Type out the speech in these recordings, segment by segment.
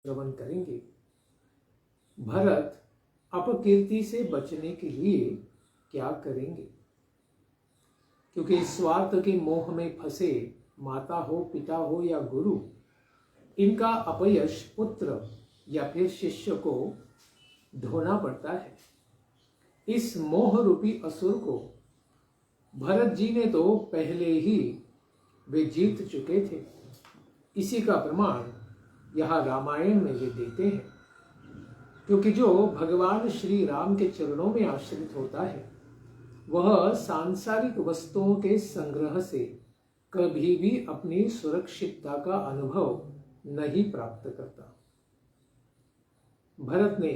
श्रवण करेंगे। भरत अपकीर्ति से बचने के लिए क्या करेंगे? क्योंकि स्वार्थ के मोह में फंसे माता हो, पिता हो या गुरु, इनका अपयश पुत्र या फिर शिष्य को ढोना पड़ता है। इस मोह रूपी असुर को भरत जी ने तो पहले ही वे जीत चुके थे। इसी का प्रमाण यहाँ रामायण में वे देते हैं। क्योंकि जो भगवान श्री राम के चरणों में आश्रित होता है वह सांसारिक वस्तुओं के संग्रह से कभी भी अपनी सुरक्षितता का अनुभव नहीं प्राप्त करता। भरत ने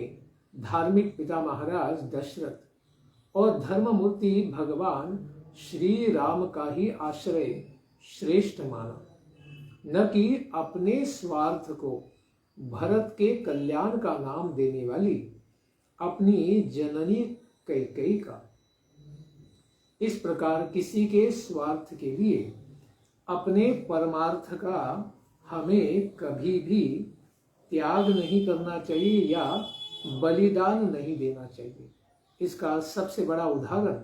धार्मिक पिता महाराज दशरथ और धर्ममूर्ति भगवान श्री राम का ही आश्रय श्रेष्ठ माना, न कि अपने स्वार्थ को भरत के कल्याण का नाम देने वाली अपनी जननी कैकेयी का। इस प्रकार किसी के स्वार्थ के लिए अपने परमार्थ का हमें कभी भी त्याग नहीं करना चाहिए या बलिदान नहीं देना चाहिए। इसका सबसे बड़ा उदाहरण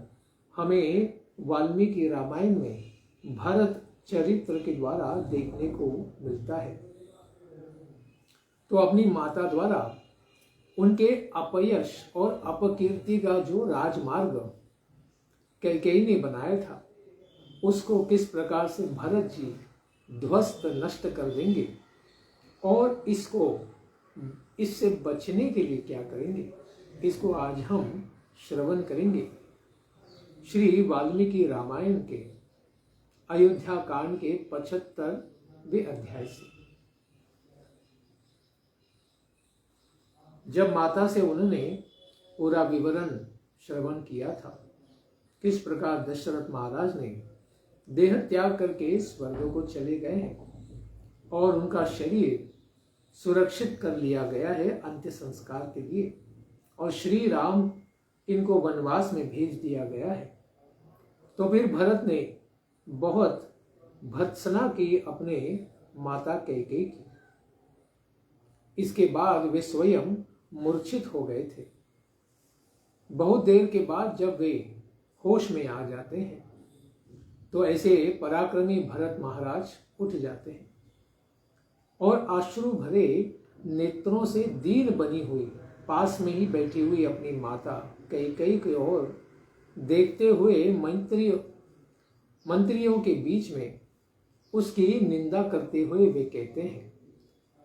हमें वाल्मीकि रामायण में भरत चरित्र के द्वारा देखने को मिलता है। तो अपनी माता द्वारा उनके अपयश और अपकीर्ति का जो राजमार्ग कैकेयी ने बनाया था, उसको किस प्रकार से भरत जी ध्वस्त नष्ट कर देंगे और इससे बचने के लिए क्या करेंगे, इसको आज हम श्रवण करेंगे श्री वाल्मीकि रामायण के अयोध्या कांड के 75वें अध्याय से। जब माता से उन्होंने पूरा विवरण श्रवण किया था, किस प्रकार दशरथ महाराज ने देह त्याग करके स्वर्ग को चले गए हैं और उनका शरीर सुरक्षित कर लिया गया है अंत्य संस्कार के लिए, और श्री राम इनको वनवास में भेज दिया गया है, तो फिर भरत ने बहुत भर्त्सना की अपने माता कैकेयी की। इसके बाद वे स्वयं मूर्छित हो गए थे। बहुत देर के बाद जब वे होश में आ जाते हैं तो ऐसे पराक्रमी भरत महाराज उठ जाते हैं और अश्रु भरे नेत्रों से दीन बनी हुई पास में ही बैठी हुई अपनी माता कैकेयी की ओर देखते हुए मंत्रियों के बीच में उसकी निंदा करते हुए वे कहते हैं,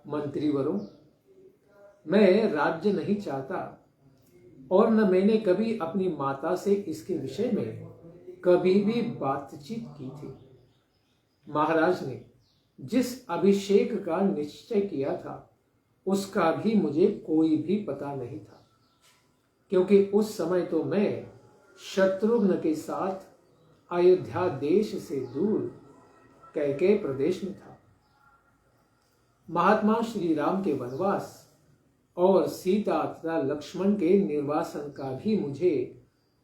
मंत्रीवरों, मैं राज्य नहीं चाहता और न मैंने कभी अपनी माता से इसके विषय में कभी भी बातचीत की थी। महाराज ने जिस अभिषेक का निश्चय किया था उसका भी मुझे कोई भी पता नहीं था, क्योंकि उस समय तो मैं शत्रुघ्न के साथ अयोध्या देश से दूर कैकेयी प्रदेश में था। महात्मा श्री राम के वनवास और सीता तथा लक्ष्मण के निर्वासन का भी मुझे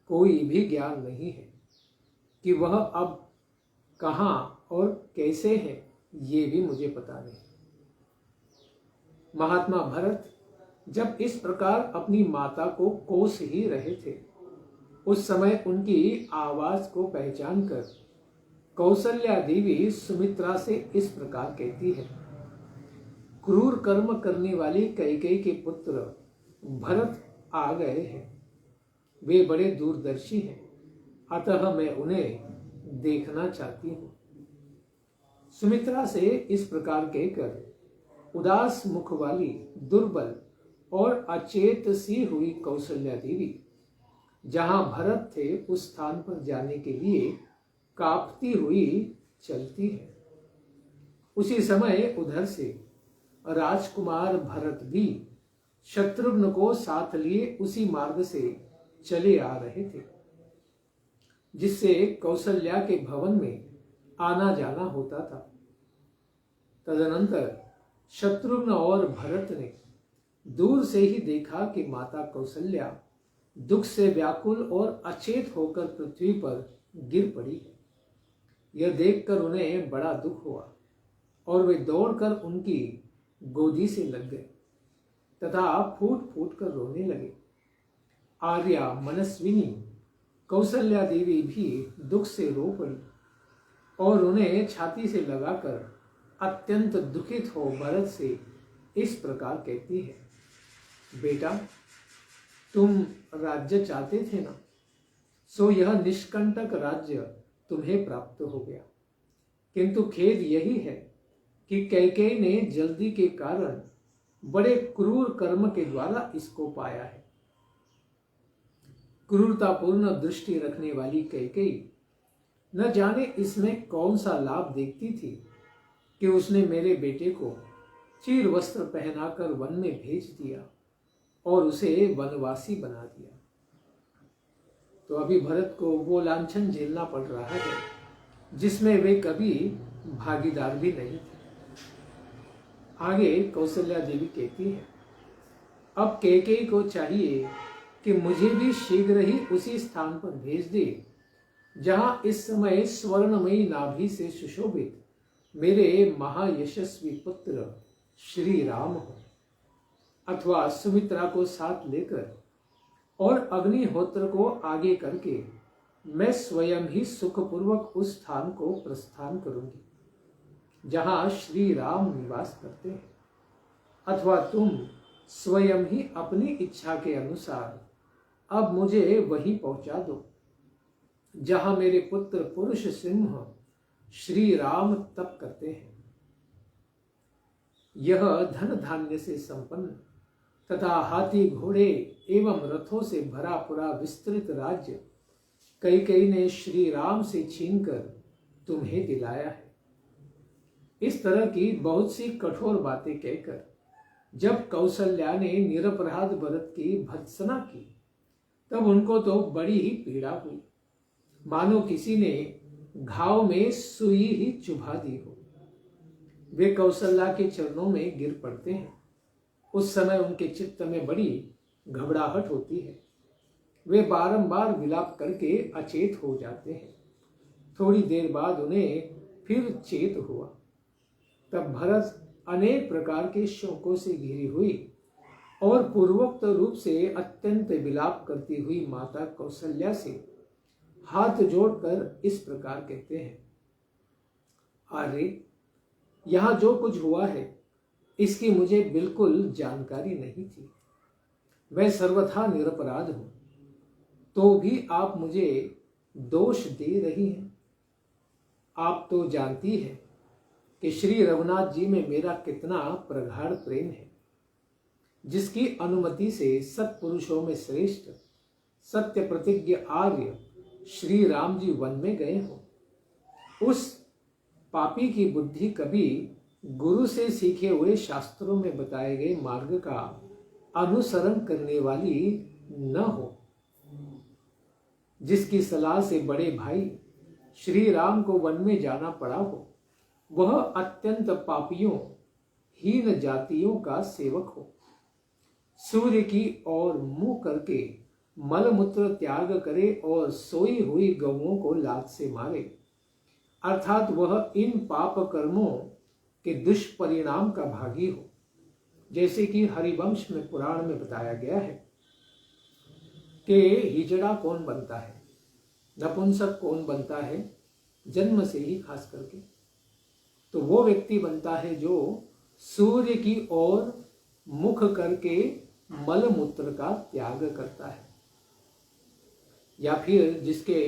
कोई भी ज्ञान नहीं है कि वह अब कहाँ और कैसे है, ये भी मुझे पता नहीं। महात्मा भरत जब इस प्रकार अपनी माता को कोस ही रहे थे, उस समय उनकी आवाज को पहचान कर कौसल्या देवी सुमित्रा से इस प्रकार कहती है, क्रूर कर्म करने वाली कैकेयी के पुत्र भरत आ गए हैं। वे बड़े दूरदर्शी हैं, अतः मैं उन्हें देखना चाहती हूँ। सुमित्रा से इस प्रकार कहकर उदास मुख वाली, दुर्बल और अचेत सी हुई कौसल्या देवी जहां भरत थे उस स्थान पर जाने के लिए कांपती हुई चलती है। उसी समय उधर से राजकुमार भरत भी शत्रुघ्न को साथ लिए उसी मार्ग से चले आ रहे थे जिससे कौसल्या के भवन में आना जाना होता था। तदनंतर शत्रुघ्न और भरत ने दूर से ही देखा कि माता कौसल्या दुख से व्याकुल और अचेत होकर पृथ्वी पर गिर पड़ी है। यह देखकर उन्हें बड़ा दुख हुआ और वे दौड़कर उनकी गोदी से लग गए तथा फूट फूट कर रोने लगे। आर्या मनस्विनी कौशल्या देवी भी दुख से रो पड़ी और उन्हें छाती से लगाकर अत्यंत दुखित हो भरत से इस प्रकार कहती है, बेटा, तुम राज्य चाहते थे ना, सो यह निष्कंटक राज्य तुम्हें प्राप्त हो गया। किंतु खेद यही है कि कैकेयी ने जल्दी के कारण बड़े क्रूर कर्म के द्वारा इसको पाया है। क्रूरतापूर्ण दृष्टि रखने वाली कैकेयी न जाने इसमें कौन सा लाभ देखती थी कि उसने मेरे बेटे को चीर वस्त्र पहनाकर वन में भेज दिया और उसे वनवासी बना दिया। तो अभी भरत को वो लांछन झेलना पड़ रहा है जिसमें वे कभी भागीदार भी नहीं थे। आगे कौशल्या देवी कहती है, अब कैकेयी को चाहिए कि मुझे भी शीघ्र ही उसी स्थान पर भेज दे जहां इस समय स्वर्णमयी नाभि से सुशोभित मेरे महायशस्वी पुत्र श्री राम हो, अथवा सुमित्रा को साथ लेकर और अग्निहोत्र को आगे करके मैं स्वयं ही सुखपूर्वक उस स्थान को प्रस्थान करूंगी जहां श्री राम निवास करते हैं, अथवा तुम स्वयं ही अपनी इच्छा के अनुसार अब मुझे वहीं पहुंचा दो जहां मेरे पुत्र पुरुष सिंह श्री राम तप करते हैं। यह धन धान्य से संपन्न तथा हाथी घोड़े एवं रथों से भरा पूरा विस्तृत राज्य कैकेयी ने श्री राम से छीनकर तुम्हें दिलाया है। इस तरह की बहुत सी कठोर बातें कहकर जब कौशल्या ने निरपराध भरत की भर्त्सना की तब उनको तो बड़ी ही पीड़ा हुई, मानो किसी ने घाव में सुई ही चुभा दी हो। वे कौशल्या के चरणों में गिर पड़ते हैं। उस समय उनके चित्त में बड़ी घबराहट होती है। वे बारंबार विलाप करके अचेत हो जाते हैं। थोड़ी देर बाद उन्हें फिर चेत हुआ। तब भरत अनेक प्रकार के शोकों से घिरी हुई और पूर्वोक्त रूप से अत्यंत विलाप करती हुई माता कौशल्या से हाथ जोड़कर इस प्रकार कहते हैं, आर्य, यहां जो कुछ हुआ है इसकी मुझे बिल्कुल जानकारी नहीं थी। मैं सर्वथा निरपराध हूं, तो भी आप मुझे दोष दे रही हैं। आप तो जानती है कि श्री रघुनाथ जी में मेरा कितना प्रगाढ़ प्रेम है, जिसकी अनुमति से सत्पुरुषों में श्रेष्ठ सत्य प्रतिज्ञ आर्य श्री राम जी वन में गए हो। उस पापी की बुद्धि कभी गुरु से सीखे हुए शास्त्रों में बताए गए मार्ग का अनुसरण करने वाली न हो, जिसकी सलाह से बड़े भाई श्री राम को वन में जाना पड़ा हो, वह अत्यंत पापियों हीन जातियों का सेवक हो। सूर्य की ओर मुंह करके मलमूत्र त्याग करे और सोई हुई गौओं को लात से मारे, अर्थात वह इन पाप कर्मों के दुष्परिणाम का भागी हो। जैसे कि हरिवंश में पुराण में बताया गया है कि हिजड़ा कौन बनता है, नपुंसक कौन बनता है, जन्म से ही खास करके तो वो व्यक्ति बनता है जो सूर्य की ओर मुख करके मलमूत्र का त्याग करता है, या फिर जिसके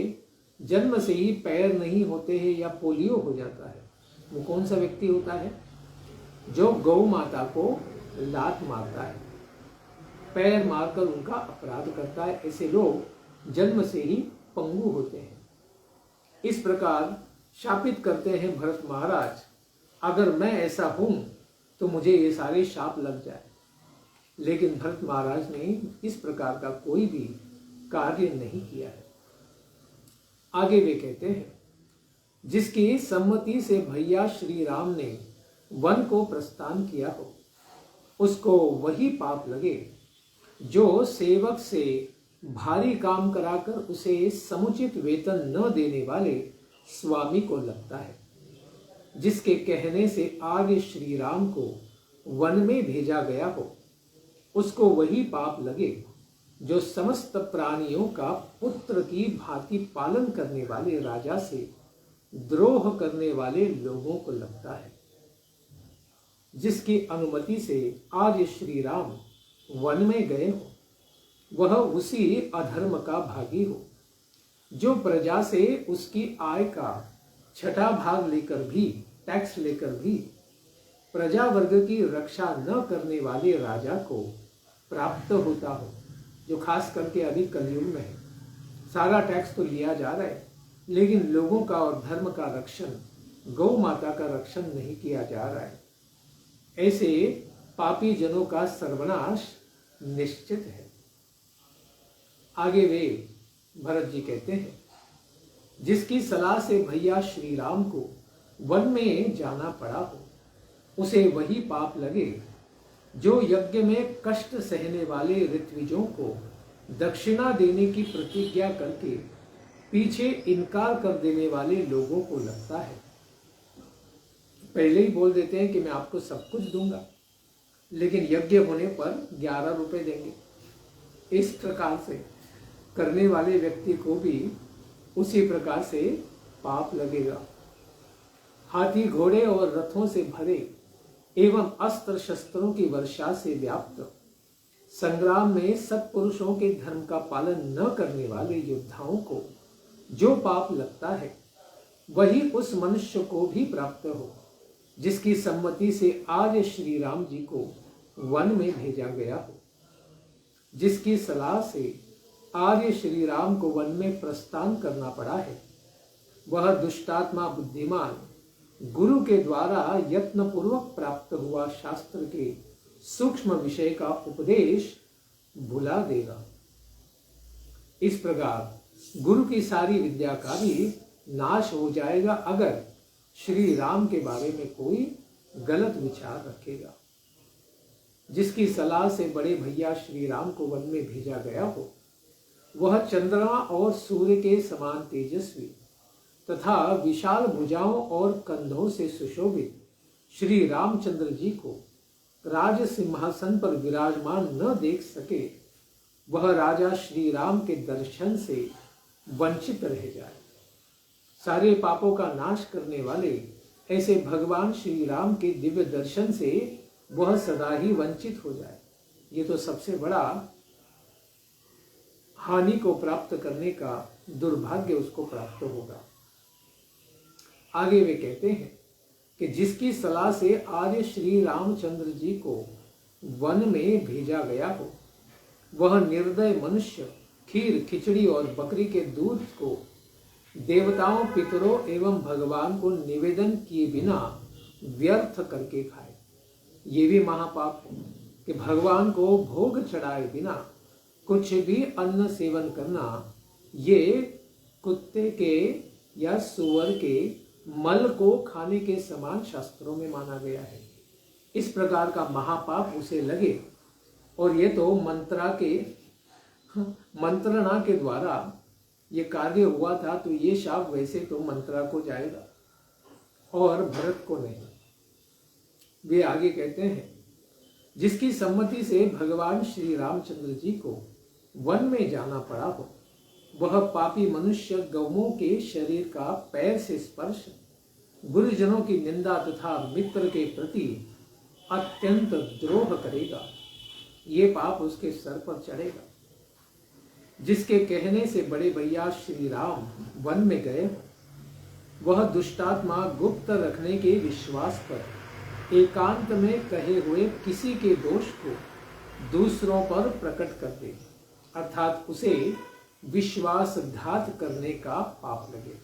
जन्म से ही पैर नहीं होते हैं या पोलियो हो जाता है। वो कौन सा व्यक्ति होता है? जो गौ माता को लात मारता है, पैर मारकर उनका अपराध करता है। ऐसे लोग जन्म से ही पंगु होते हैं। इस प्रकार शापित करते हैं भरत महाराज, अगर मैं ऐसा हूं तो मुझे ये सारे शाप लग जाए। लेकिन भरत महाराज ने इस प्रकार का कोई भी कार्य नहीं किया है। आगे वे कहते हैं, जिसकी सम्मति से भैया श्री राम ने वन को प्रस्थान किया हो, उसको वही पाप लगे जो सेवक से भारी काम कराकर उसे समुचित वेतन न देने वाले स्वामी को लगता है, जिसके कहने से आगे श्री राम को वन में भेजा गया हो। उसको वही पाप लगे जो समस्त प्राणियों का पुत्र की भांति पालन करने वाले राजा से द्रोह करने वाले लोगों को लगता है। जिसकी अनुमति से आज श्री राम वन में गए हो, वह उसी अधर्म का भागी हो जो प्रजा से उसकी आय का छठा भाग लेकर भी, टैक्स लेकर भी प्रजा वर्ग की रक्षा न करने वाले राजा को प्राप्त होता हो, जो खास करके अभी कलयुग में है। सारा टैक्स तो लिया जा रहा है, लेकिन लोगों का और धर्म का रक्षण, गौ माता का रक्षण नहीं किया जा रहा है। ऐसे पापी जनों का सर्वनाश निश्चित है। आगे वे भरत जी कहते हैं, जिसकी सलाह से भैया श्री राम को वन में जाना पड़ा हो, उसे वही पाप लगे जो यज्ञ में कष्ट सहने वाले ऋत्विजों को दक्षिणा देने की प्रतिज्ञा करके पीछे इनकार कर देने वाले लोगों को लगता है। पहले ही बोल देते हैं कि मैं आपको सब कुछ दूंगा, लेकिन यज्ञ होने पर 11 रुपए देंगे। इस प्रकार से करने वाले व्यक्ति को भी उसी प्रकार से पाप लगेगा। हाथी घोड़े और रथों से भरे एवं अस्त्र शस्त्रों की वर्षा से व्याप्त संग्राम में सत्पुरुषों के धर्म का पालन न करने वाले योद्धाओं को जो पाप लगता है, वही उस मनुष्य को भी प्राप्त हो जिसकी सम्मति से आज श्री राम जी को वन में भेजा गया हो। जिसकी सलाह से आर्य श्री राम को वन में प्रस्थान करना पड़ा है, वह दुष्टात्मा बुद्धिमान गुरु के द्वारा यत्न पूर्वक प्राप्त हुआ शास्त्र के सूक्ष्म विषय का उपदेश भुला देगा। इस प्रकार गुरु की सारी विद्या का भी नाश हो जाएगा अगर श्री राम के बारे में कोई गलत विचार रखेगा। जिसकी सलाह से बड़े भैया श्री राम को वन में भेजा गया हो, वह चंद्रमा और सूर्य के समान तेजस्वी तथा विशाल भुजाओं और कंधों से सुशोभित श्री रामचंद्र जी को राज सिंहासन पर विराजमान न देख सके, वह राजा श्री राम के दर्शन से वंचित रह जाए। सारे पापों का नाश करने वाले ऐसे भगवान श्री राम के दिव्य दर्शन से वह सदा ही वंचित हो जाए। ये तो सबसे बड़ा हानि को प्राप्त करने का दुर्भाग्य उसको प्राप्त होगा। आगे वे कहते हैं कि जिसकी सलाह से आर्य श्री रामचंद्र जी को वन में भेजा गया हो, वह निर्दय मनुष्य खीर, खिचड़ी और बकरी के दूध को देवताओं, पितरों एवं भगवान को निवेदन किए बिना व्यर्थ करके खाए। ये भी महापाप है कि भगवान को भोग चढ़ाए बिना कुछ भी अन्न सेवन करना, ये कुत्ते के या सुअर के मल को खाने के समान शास्त्रों में माना गया है। इस प्रकार का महापाप उसे लगे, और ये तो मंत्रणा के द्वारा ये कार्य हुआ था, तो ये शाप वैसे तो मंत्रा को जाएगा और भरत को नहीं। वे आगे कहते हैं, जिसकी सम्मति से भगवान श्री रामचंद्र जी को वन में जाना पड़ा हो, वह पापी मनुष्य गौओं के शरीर का पैर से स्पर्श, गुरुजनों की निंदा तथा मित्र के प्रति अत्यंत द्रोह करेगा। ये पाप उसके सर पर चढ़ेगा। जिसके कहने से बड़े भैया श्री राम वन में गए, वह दुष्टात्मा गुप्त रखने के विश्वास पर एकांत में कहे हुए किसी के दोष को दूसरों पर प्रकट कर दे, अर्थात उसे विश्वासघात करने का पाप लगे।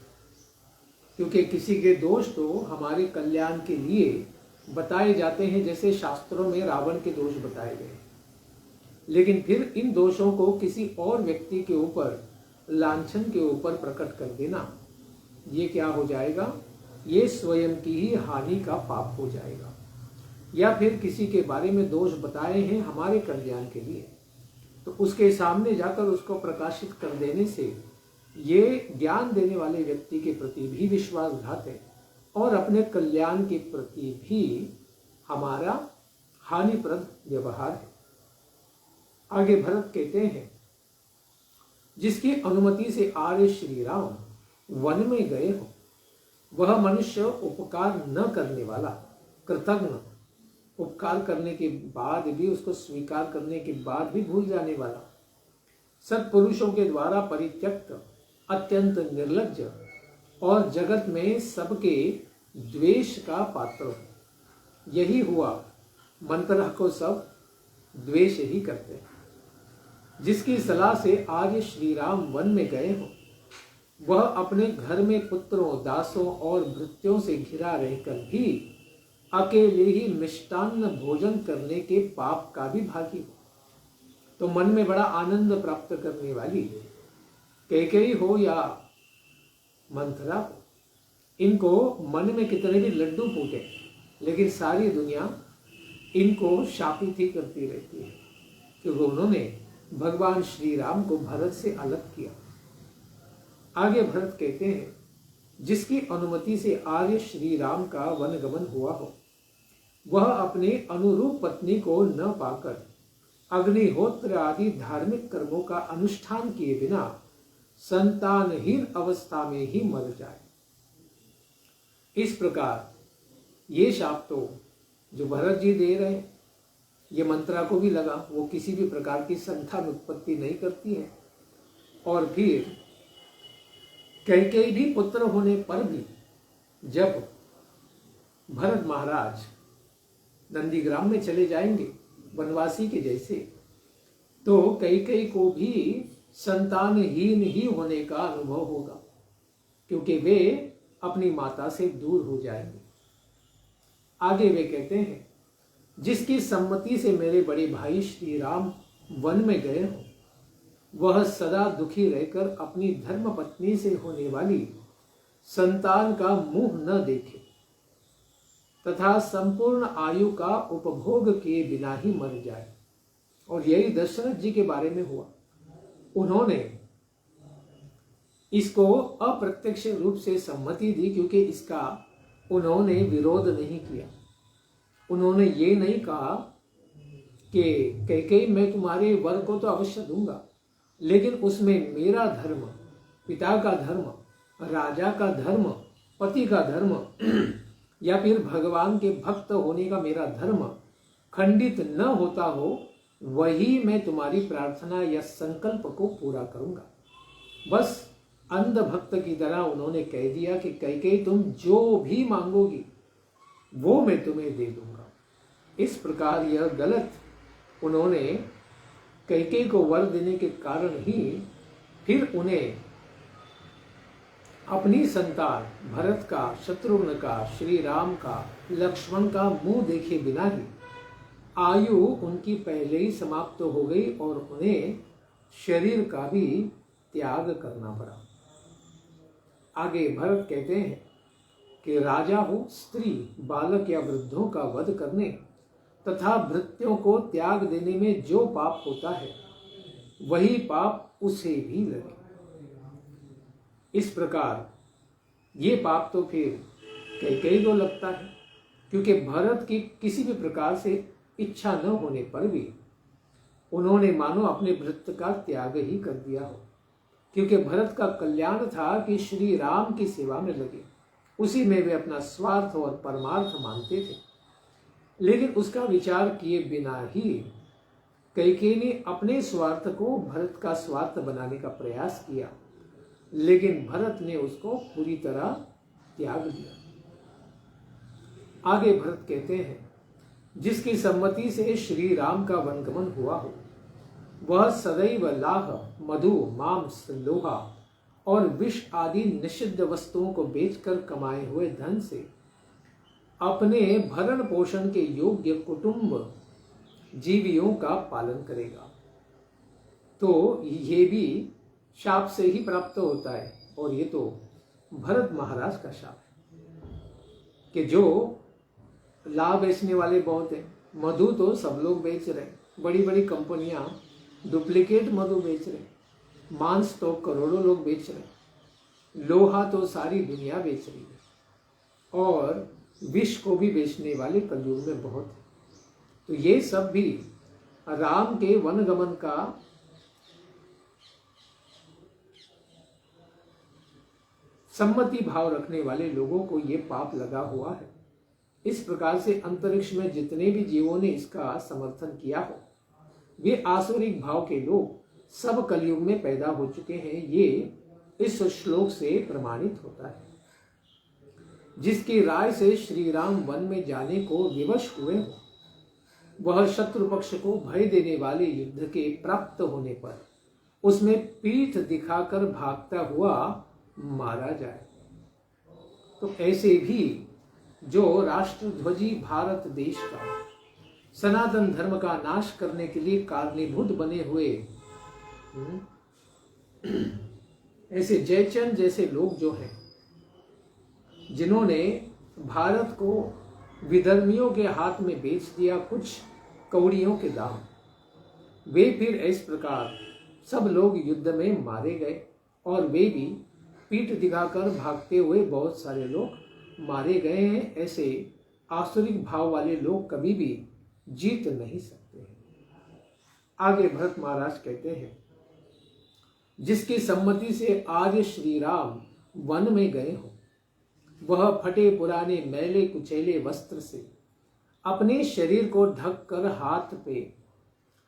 क्योंकि किसी के दोष तो हमारे कल्याण के लिए बताए जाते हैं, जैसे शास्त्रों में रावण के दोष बताए गए, लेकिन फिर इन दोषों को किसी और व्यक्ति के ऊपर, लांछन के ऊपर प्रकट कर देना, ये क्या हो जाएगा? ये स्वयं की ही हानि का पाप हो जाएगा। या फिर किसी के बारे में दोष बताए हैं हमारे कल्याण के लिए, तो उसके सामने जाकर उसको प्रकाशित कर देने से ये ज्ञान देने वाले व्यक्ति के प्रति भी विश्वासघात है और अपने कल्याण के प्रति भी हमारा हानिप्रद व्यवहार है। आगे भरत कहते हैं, जिसकी अनुमति से आर्य श्री राम वन में गए हो, वह मनुष्य उपकार न करने वाला, कृतघ्न, उपकार करने के बाद भी उसको स्वीकार करने के बाद भी भूल जाने वाला, सत्पुरुषों के द्वारा परित्यक्त, अत्यंत निर्लज्ज और जगत में सबके द्वेष का पात्र हो। यही हुआ, मंत्र को सब द्वेष ही करते हैं। जिसकी सलाह से आर्य श्री राम वन में गए हो, वह अपने घर में पुत्रों, दासों और भृत्यों से घिरा रहकर भी अकेले ही मिष्टान्न भोजन करने के पाप का भी भागी हो। तो मन में बड़ा आनंद प्राप्त करने वाली कैकेयी हो या मंथरा हो, इनको मन में कितने भी लड्डू फूटे, लेकिन सारी दुनिया इनको शापित ही करती रहती है, क्योंकि उन्होंने भगवान श्री राम को भरत से अलग किया। आगे भरत कहते हैं, जिसकी अनुमति से आर्य श्री राम का वनगमन हुआ हो, वह अपने अनुरूप पत्नी को न पाकर अग्निहोत्र आदि धार्मिक कर्मों का अनुष्ठान किए बिना संतानहीन अवस्था में ही मर जाए। इस प्रकार ये शाप तो जो भरत जी दे रहे हैं, ये मंत्रा को भी लगा, वो किसी भी प्रकार की संतान उत्पत्ति नहीं करती है। और फिर कैकेयी भी पुत्र होने पर भी जब भरत महाराज नंदीग्राम में चले जाएंगे वनवासी के जैसे, तो कैकेयी को भी संतानहीन ही होने का अनुभव होगा, क्योंकि वे अपनी माता से दूर हो जाएंगे। आगे वे कहते हैं, जिसकी सम्मति से मेरे बड़े भाई श्री राम वन में गए हो, वह सदा दुखी रहकर अपनी धर्म पत्नी से होने वाली संतान का मुंह न देखे तथा संपूर्ण आयु का उपभोग किए बिना ही मर जाए। और यही दशरथ जी के बारे में हुआ। उन्होंने इसको अप्रत्यक्ष रूप से सम्मति दी, क्योंकि इसका उन्होंने विरोध नहीं किया। उन्होंने ये नहीं कहा कि कैकेयी मैं तुम्हारे वर को तो अवश्य दूंगा, लेकिन उसमें मेरा धर्म, पिता का धर्म, राजा का धर्म, पति का धर्म या फिर भगवान के भक्त होने का मेरा धर्म खंडित न होता हो, वही मैं तुम्हारी प्रार्थना या संकल्प को पूरा करूंगा। बस अंध भक्त की तरह उन्होंने कह दिया कि कैकेयी तुम जो भी मांगोगी वो मैं तुम्हें दे दूंगा। इस प्रकार यह गलत उन्होंने कैकेयी को वर देने के कारण ही फिर उन्हें अपनी संतान भरत का, शत्रुघ्न का, श्री राम का, लक्ष्मण का मुंह देखे बिना ही आयु उनकी पहले ही समाप्त हो गई और उन्हें शरीर का भी त्याग करना पड़ा। आगे भरत कहते हैं कि राजा हो, स्त्री, बालक या वृद्धों का वध करने तथा भृत्यों को त्याग देने में जो पाप होता है, वही पाप उसे भी लगे। इस प्रकार ये पाप तो फिर कैकेयी को लगता है, क्योंकि भरत की किसी भी प्रकार से इच्छा न होने पर भी उन्होंने मानो अपने भृत्य का त्याग ही कर दिया हो, क्योंकि भरत का कल्याण था कि श्री राम की सेवा में लगे, उसी में वे अपना स्वार्थ और परमार्थ मानते थे। लेकिन उसका विचार किए बिना ही कैकेयी ने अपने स्वार्थ को भरत का स्वार्थ बनाने का प्रयास किया, लेकिन भरत ने उसको पूरी तरह त्याग दिया। आगे भरत कहते हैं, जिसकी सम्मति से श्री राम का वनगमन हुआ हो, वह सदैव लाह, मधु, मांस, लोहा और विष आदि निषिद्ध वस्तुओं को बेचकर कमाए हुए धन से अपने भरण पोषण के योग्य कुटुंब जीवियों का पालन करेगा। तो ये भी शाप से ही प्राप्त होता है, और ये तो भरत महाराज का शाप है कि जो लाभ बेचने वाले बहुत हैं। मधु तो सब लोग बेच रहे हैं, बड़ी बड़ी कंपनियां डुप्लीकेट मधु बेच रहे हैं। मांस तो करोड़ों लोग बेच रहे हैं। लोहा तो सारी दुनिया बेच रही है, और विष को भी बेचने वाले कलयुग में बहुत है। तो ये सब भी राम के वनगमन का सम्मति भाव रखने वाले लोगों को ये पाप लगा हुआ है। इस प्रकार से अंतरिक्ष में जितने भी जीवों ने इसका समर्थन किया हो, वे आसुरिक भाव के लोग सब कलयुग में पैदा हो चुके हैं। ये इस श्लोक से प्रमाणित होता है। जिसकी राय से श्री राम वन में जाने को विवश हुए हो, वह शत्रु पक्ष को भय देने वाले युद्ध के प्राप्त होने पर उसमें पीठ दिखाकर भागता हुआ मारा जाए। तो ऐसे भी जो राष्ट्रध्वजी भारत देश का सनातन धर्म का नाश करने के लिए कारणीभूत बने हुए ऐसे जयचंद जैसे लोग जो हैं, जिन्होंने भारत को विधर्मियों के हाथ में बेच दिया कुछ कौड़ियों के दाम, वे फिर इस प्रकार सब लोग युद्ध में मारे गए और वे भी पीठ दिखाकर भागते हुए बहुत सारे लोग मारे गए हैं। ऐसे आसुरिक भाव वाले लोग कभी भी जीत नहीं सकते हैं। आगे भरत महाराज कहते हैं, जिसकी सम्मति से आज श्री राम वन में गए हो, वह फटे पुराने मैले कुचैले वस्त्र से अपने शरीर को ढक कर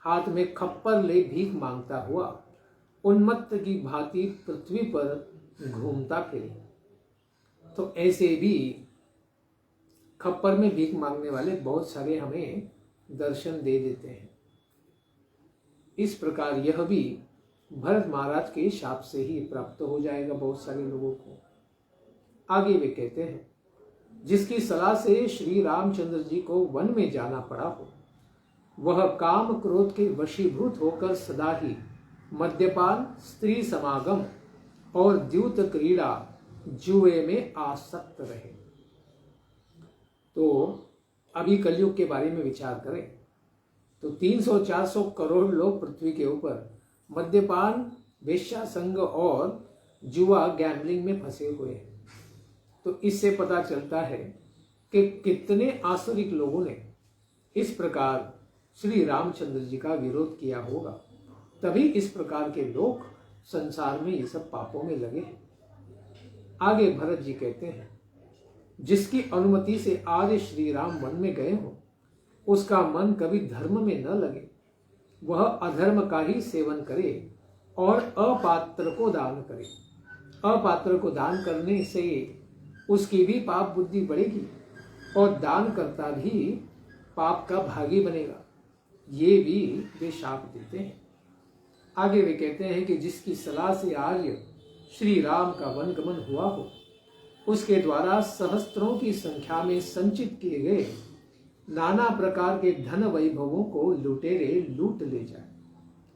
हाथ में खप्पर ले भीख मांगता हुआ उन्मत्त की भांति पृथ्वी पर घूमता फिरे। तो ऐसे भी खप्पर में भीख मांगने वाले बहुत सारे हमें दर्शन दे देते हैं। इस प्रकार यह भी भरत महाराज के शाप से ही प्राप्त हो जाएगा बहुत सारे लोगों को। आगे वे कहते हैं, जिसकी सलाह से श्री रामचंद्र जी को वन में जाना पड़ा हो, वह काम क्रोध के वशीभूत होकर सदा ही मद्यपान, स्त्री समागम और द्यूत क्रीड़ा, जुए में आसक्त रहे। तो अभी कलयुग के बारे में विचार करें तो 300-400 करोड़ लोग पृथ्वी के ऊपर मद्यपान, वेश्या संग और जुआ गैम्बलिंग में फंसे हुए हैं। तो इससे पता चलता है कि कितने आसुरिक लोगों ने इस प्रकार श्री रामचंद्र जी का विरोध किया होगा, तभी इस प्रकार के लोग संसार में ये सब पापों में लगे हैं। आगे भरत जी कहते हैं, जिसकी अनुमति से आज श्री राम वन में गए हो, उसका मन कभी धर्म में न लगे, वह अधर्म का ही सेवन करे और अपात्र को दान करे। अपात्र को दान करने से उसकी भी पाप बुद्धि बढ़ेगी और दान करता भी पाप का भागी बनेगा। ये भी वे शाप देते हैं। आगे वे कहते हैं कि जिसकी सलाह से आर्य श्री राम का वनगमन हुआ हो, उसके द्वारा सहस्त्रों की संख्या में संचित किए गए नाना प्रकार के धन वैभवों को लुटेरे लूट ले जाए,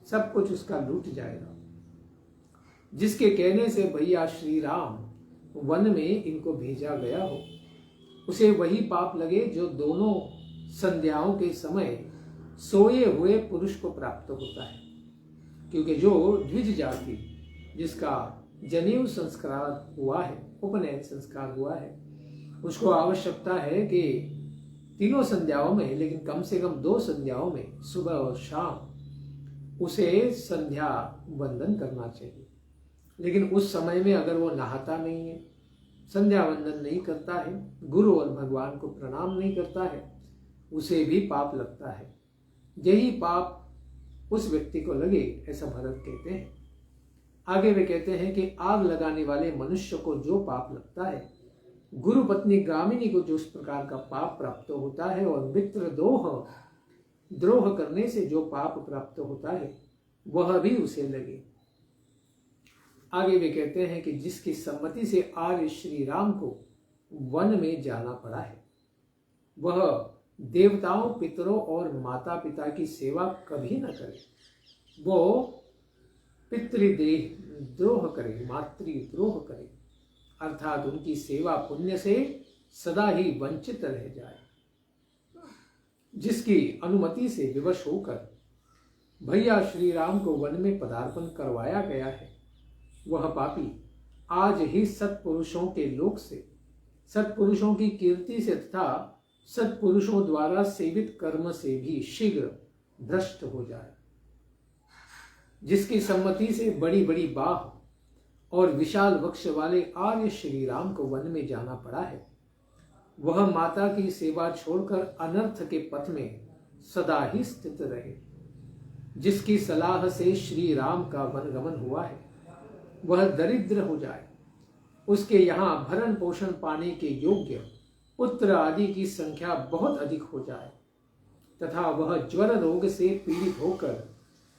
सब कुछ उसका लूट जाएगा। जिसके कहने से भैया श्री राम वन में इनको भेजा गया हो, उसे वही पाप लगे जो दोनों संध्याओं के समय सोए हुए पुरुष को प्राप्त होता है। क्योंकि जो द्विज जाति जिसका जनेऊ संस्कार हुआ है, उपनयन संस्कार हुआ है, उसको आवश्यकता है कि तीनों संध्याओं में, लेकिन कम से कम 2 संध्याओं में, सुबह और शाम, उसे संध्या वंदन करना चाहिए। लेकिन उस समय में अगर वो नहाता नहीं है, संध्या वंदन नहीं करता है, गुरु और भगवान को प्रणाम नहीं करता है, उसे भी पाप लगता है। यही पाप उस व्यक्ति को लगे, ऐसा भरत कहते हैं। आगे वे कहते हैं कि आग लगाने वाले मनुष्य को जो पाप लगता है, गुरु पत्नी गामिनी को जो उस प्रकार का पाप प्राप्त होता है, और मित्र द्रोह करने से जो पाप प्राप्त होता है, वह भी उसे लगे। आगे वे कहते हैं कि जिसकी सम्मति से आज श्री राम को वन में जाना पड़ा है, वह देवताओं, पितरों और माता पिता की सेवा कभी न करे। वो पितृद्रोह करे, मातृद्रोह करे, अर्थात उनकी सेवा पुण्य से सदा ही वंचित रह जाए। जिसकी अनुमति से विवश होकर भैया श्री राम को वन में पदार्पण करवाया गया है, वह पापी आज ही सत्पुरुषों के लोक से, सत्पुरुषों की कीर्ति से तथा सत्पुरुषों द्वारा सेवित कर्म से भी शीघ्र भ्रष्ट हो जाए। जिसकी सम्मति से बड़ी बड़ी बाह और विशाल वक्ष वाले आर्य श्री राम को वन में जाना पड़ा है, वह माता की सेवा छोड़कर अनर्थ के पथ में सदा ही स्थित रहे। जिसकी सलाह से श्री राम का वनगमन हुआ है, वह दरिद्र हो जाए, उसके यहाँ भरण पोषण पाने के योग्य पुत्र आदि की संख्या बहुत अधिक हो जाए तथा वह ज्वर रोग से पीड़ित होकर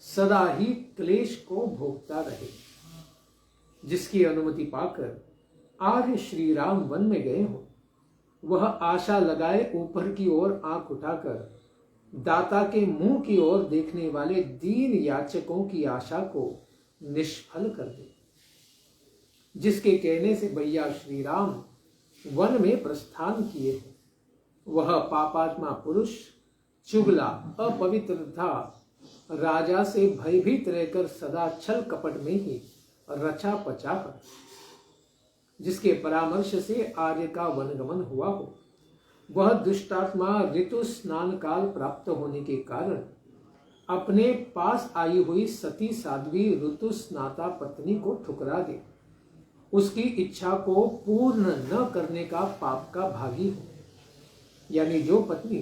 सदा ही क्लेश को भोगता रहे। जिसकी अनुमति पाकर आर्य श्री राम वन में गए हो, वह आशा लगाए ऊपर की ओर आंख उठाकर दाता के मुंह की ओर देखने वाले दीन याचकों की आशा को निष्फल कर दे। जिसके कहने से भैया श्री राम वन में प्रस्थान किए हैं, वह पापात्मा पुरुष चुगला अपवित्र था, राजा से भयभीत रहकर सदा छल कपट में ही रचा पचा कर। जिसके परामर्श से आर्य का वनगमन हुआ हो, वह दुष्टात्मा ऋतु स्नान काल प्राप्त होने के कारण अपने पास आई हुई सती साध्वी ऋतु स्नाता पत्नी को ठुकरा दे, उसकी इच्छा को पूर्ण न करने का पाप का भागी हो। यानी जो पत्नी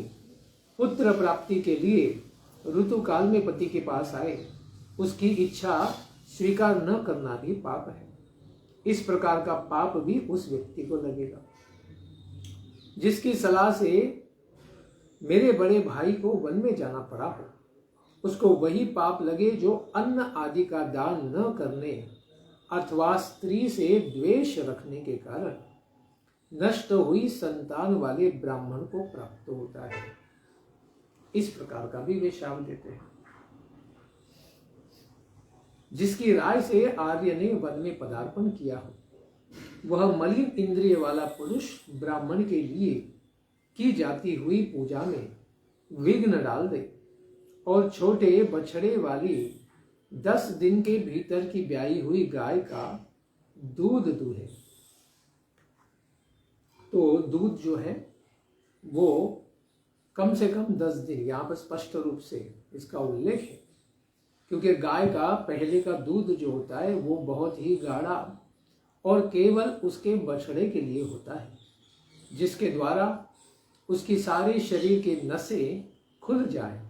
पुत्र प्राप्ति के लिए ऋतु काल में पति के पास आए, उसकी इच्छा स्वीकार न करना भी पाप है। इस प्रकार का पाप भी उस व्यक्ति को लगेगा। जिसकी सलाह से मेरे बड़े भाई को वन में जाना पड़ा हो, उसको वही पाप लगे जो अन्न आदि का दान न करने अथवा स्त्री से द्वेष रखने के कारण नष्ट हुई संतान वाले ब्राह्मण को प्राप्त होता है। इस प्रकार का भी वे शाप देते हैं। जिसकी राय से आर्य ने वन में पदार्पण किया हो, वह मलिन इंद्रिय वाला पुरुष ब्राह्मण के लिए की जाती हुई पूजा में विघ्न डाल दे और छोटे बछड़े वाली 10 दिन के भीतर की ब्याई हुई गाय का दूध दूहे। तो दूध जो है वो कम से कम 10 दिन, यहाँ पर स्पष्ट रूप से इसका उल्लेख है, क्योंकि गाय का पहले का दूध जो होता है वो बहुत ही गाढ़ा और केवल उसके बछड़े के लिए होता है, जिसके द्वारा उसकी सारे शरीर के नसें खुल जाए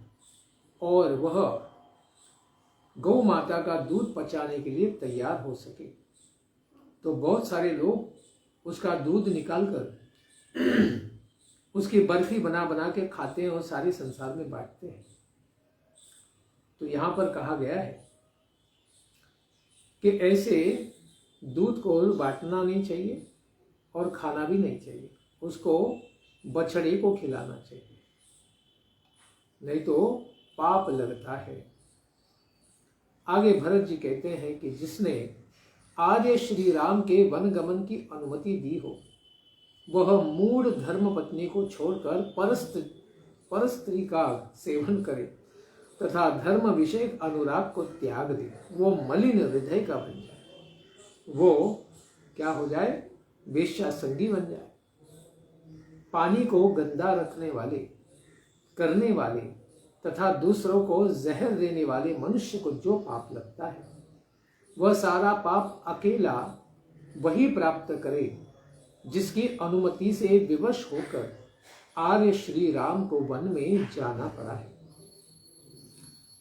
और वह गौ माता का दूध पचाने के लिए तैयार हो सके। तो बहुत सारे लोग उसका दूध निकालकर उसकी बर्फी बना बना के खाते हैं और सारे संसार में बांटते हैं। तो यहाँ पर कहा गया है कि ऐसे दूध को बांटना नहीं चाहिए और खाना भी नहीं चाहिए, उसको बछड़े को खिलाना चाहिए, नहीं तो पाप लगता है। आगे भरत जी कहते हैं कि जिसने आर्य श्री राम के वनगमन की अनुमति दी हो, वह मूढ़ धर्म पत्नी को छोड़कर परस्त्री का सेवन करे तथा धर्म विषयक अनुराग को त्याग दे, वो मलिन हृदय का बन जाए। वो क्या हो जाए? वेश्या संगी बन जाए। पानी को गंदा रखने वाले, करने वाले तथा दूसरों को जहर देने वाले मनुष्य को जो पाप लगता है, वह सारा पाप अकेला वही प्राप्त करे जिसकी अनुमति से विवश होकर आर्य श्री राम को वन में जाना पड़ा है।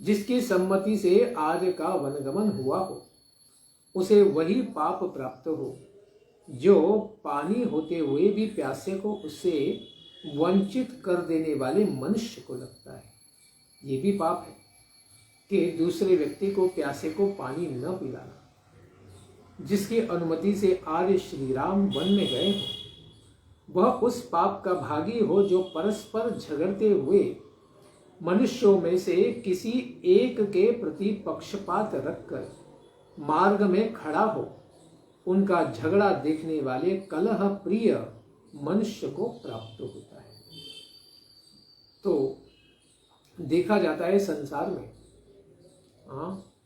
जिसकी सम्मति से आर्य का वनगमन हुआ हो, उसे वही पाप प्राप्त हो जो पानी होते हुए भी प्यासे को उससे वंचित कर देने वाले मनुष्य को लगता है। ये भी पाप है कि दूसरे व्यक्ति को प्यासे को पानी न पिलाना। जिसकी अनुमति से आर्य श्री राम वन में गए हो, वह उस पाप का भागी हो जो परस्पर झगड़ते हुए मनुष्यों में से किसी एक के प्रति पक्षपात रखकर मार्ग में खड़ा हो, उनका झगड़ा देखने वाले कलह प्रिय मनुष्य को प्राप्त होता है। तो देखा जाता है संसार में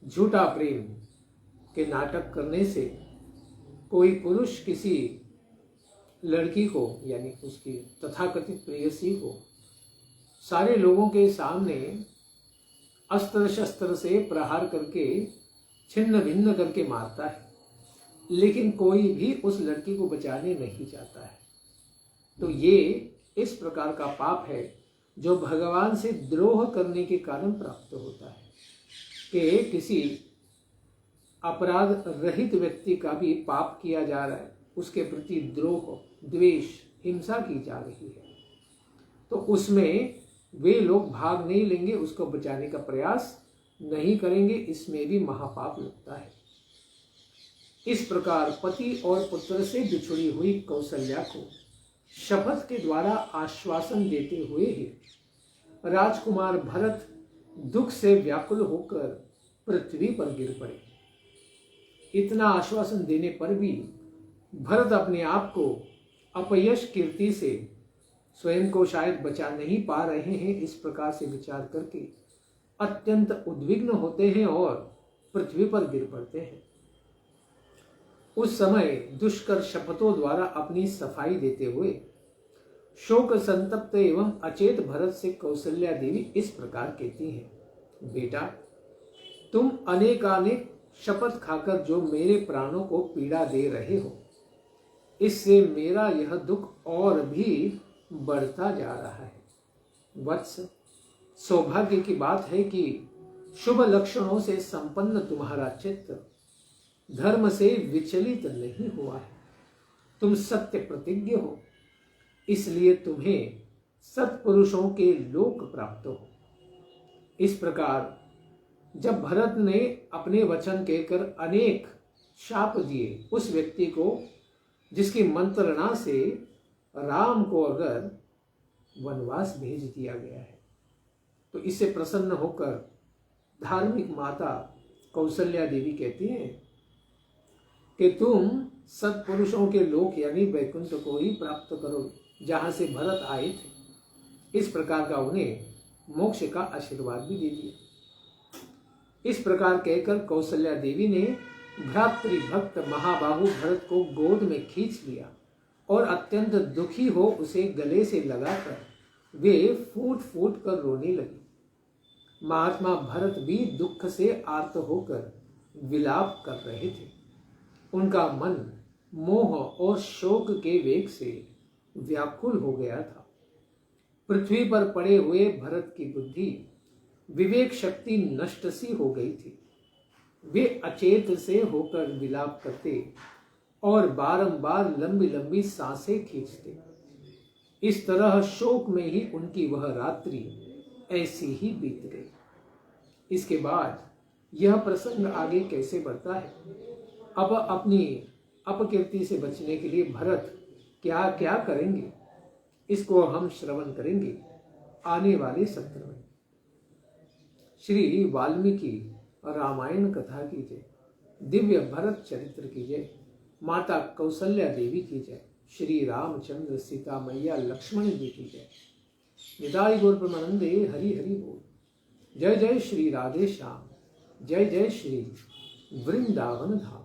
झूठा प्रेम के नाटक करने से कोई पुरुष किसी लड़की को, यानी उसकी तथाकथित प्रेयसी को, सारे लोगों के सामने अस्त्र शस्त्र से प्रहार करके छिन्न भिन्न करके मारता है, लेकिन कोई भी उस लड़की को बचाने नहीं जाता है। तो ये इस प्रकार का पाप है जो भगवान से द्रोह करने के कारण प्राप्त होता है कि किसी अपराध रहित व्यक्ति का भी पाप किया जा रहा है, उसके प्रति द्रोह, द्वेष, हिंसा की जा रही है, तो उसमें वे लोग भाग नहीं लेंगे, उसको बचाने का प्रयास नहीं करेंगे, इसमें भी महापाप लगता है। इस प्रकार पति और पुत्र से बिछुड़ी हुई कौशल्या को शपथ के द्वारा आश्वासन देते हुए ही राजकुमार भरत दुख से व्याकुल होकर पृथ्वी पर गिर पड़े। इतना आश्वासन देने पर भी भरत अपने आप को अपयश कीर्ति से स्वयं को शायद बचा नहीं पा रहे हैं, इस प्रकार से विचार करके अत्यंत उद्विग्न होते हैं और पृथ्वी पर गिर पड़ते हैं। उस समय दुष्कर शपथों द्वारा अपनी सफाई देते हुए शोक संतप्त एवं अचेत भरत से कौशल्या देवी इस प्रकार कहती हैं, बेटा, तुम अनेकानेक शपथ खाकर जो मेरे प्राणों को पीड़ा दे रहे हो, इससे मेरा यह दुख और भी बढ़ता जा रहा है। वत्स, सौभाग्य की बात है कि शुभ लक्षणों से संपन्न तुम्हारा चित्त धर्म से विचलित नहीं हुआ है। तुम सत्य प्रतिज्ञ हो, इसलिए तुम्हें सत्पुरुषों के लोक प्राप्त हो। इस प्रकार जब भरत ने अपने वचन कहकर अनेक शाप दिए उस व्यक्ति को जिसकी मंत्रणा से राम को अगर वनवास भेज दिया गया है, तो इससे प्रसन्न होकर धार्मिक माता कौशल्या देवी कहती हैं कि तुम सत्पुरुषों के लोक यानी वैकुंठ को ही प्राप्त करोगे जहां से भरत आए थे। इस प्रकार का उन्हें मोक्ष का आशीर्वाद भी दे दिया। इस प्रकार कहकर कौशल्या देवी ने भ्रातृभक्त महाबाहु भरत को गोद में खींच लिया और अत्यंत दुखी हो उसे गले से लगाकर वे फूट फूट कर रोने लगी। महात्मा भरत भी दुख से आर्त होकर विलाप कर रहे थे। उनका मन मोह और शोक के वेग से व्याकुल हो गया था। पृथ्वी पर पड़े हुए भरत की बुद्धि, विवेक शक्ति नष्ट सी हो गई थी। वे अचेत से होकर विलाप करते और बारंबार लंबी लंबी सांसें खींचते। इस तरह शोक में ही उनकी वह रात्रि ऐसी ही बीत गई। इसके बाद यह प्रसंग आगे कैसे बढ़ता है, अब अपनी अपकीर्ति से बचने के लिए भरत क्या क्या करेंगे, इसको हम श्रवण करेंगे आने वाले सत्र में। श्री वाल्मीकि रामायण कथा की जय, दिव्य भरत चरित्र की जय, माता कौशल्या देवी की जय, श्री रामचंद्र सीता मैया लक्ष्मण जी की जय। निताई गौर प्रेमानंदे हरि हरि बोल। जय जय श्री राधे श्याम, जय जय श्री वृंदावन धाम।